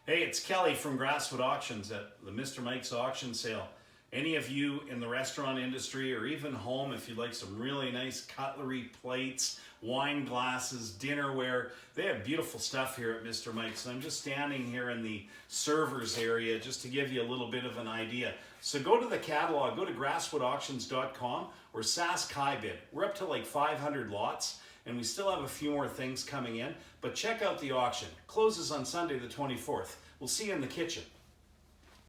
Hey, it's Kelly from Grasswood Auctions at the Mr. Mike's auction sale. Any of you in the restaurant industry or even home, if you'd like some really nice cutlery, plates, wine glasses, dinnerware, they have beautiful stuff here at Mr. Mike's. And I'm just standing here in the servers area just to give you a little bit of an idea. So go to the catalog, go to grasswoodauctions.com or SaskHighBid. We're up to like 500 lots. And we still have a few more things coming in, but check out the auction. Closes on Sunday the 24th. We'll see you in the kitchen.